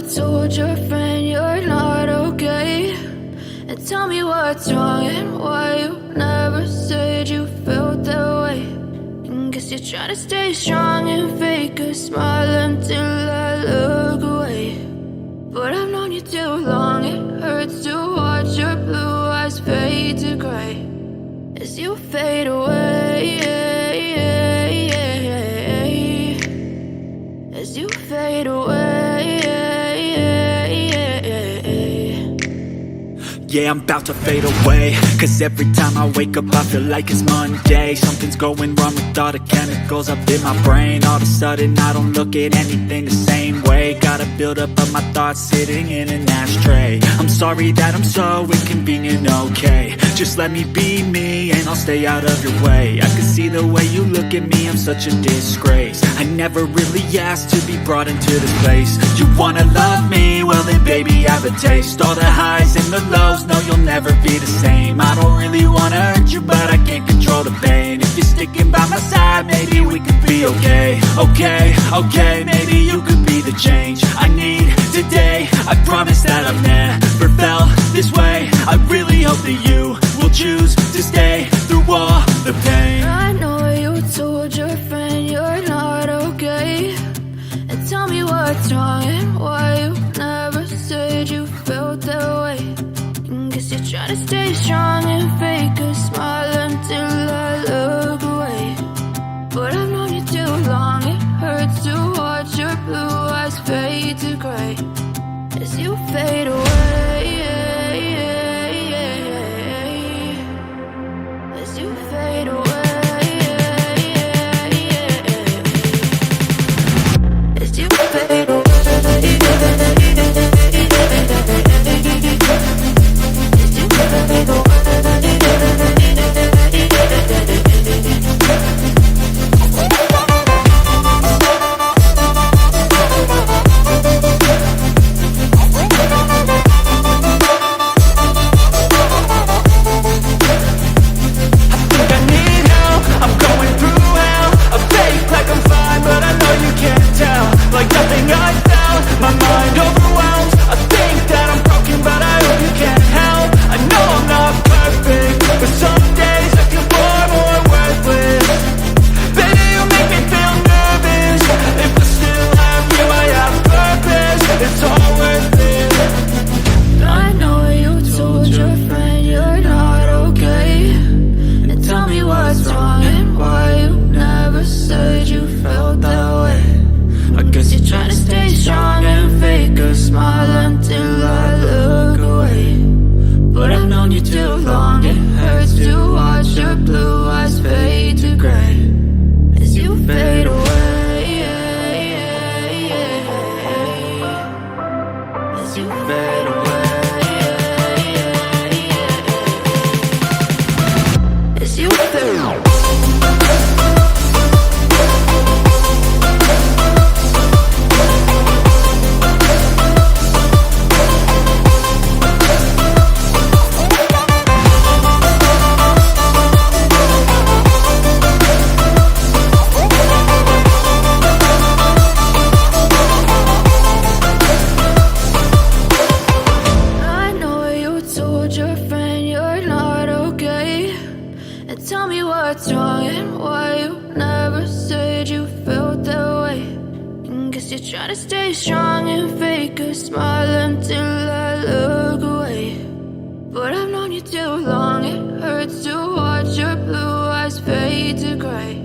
told your friend you're not okay? And tell me what's wrong and why you never said you felt that way. And guess you're trying to stay strong and fake a smile until I look away. But I've known you too long, it hurts to watch your blue eyes fade to gray as you fade away, as you fade away. Yeah, I'm about to fade away, cause every time I wake up I feel like it's Monday. Something's going wrong with all the chemicals up in my brain. All of a sudden I don't look at anything the same way. Gotta build up of my thoughts sitting in an ashtray. I'm sorry that I'm so inconvenient, okay? Just let me be me and I'll stay out of your way. I can see the way you look at me, I'm such a disgrace. I never really asked to be brought into this place. You wanna love me? Well then baby, have a taste. All the highs and the lows, no, you'll never be the same. I don't really wanna hurt you, but I can't control the pain. If you're sticking by my side, maybe we could be okay. Okay, maybe you could be the change I need today. I promise that I've never felt this way. I really hope that you will choose to stay through all the pain. I know you told your friend you're not okay. And tell me what's wrong and why you never said you felt that way. Guess you're trying to stay strong and fake a smile until I look away. But I've known you too long, it hurts to watch your blue eyes fade to gray as you fade away, as you fade away, as you fade away. Tell me what's wrong and why you never said you felt that way. And guess you're trying to stay strong and fake a smile until I look away. But I've known you too long, it hurts to watch your blue eyes fade to gray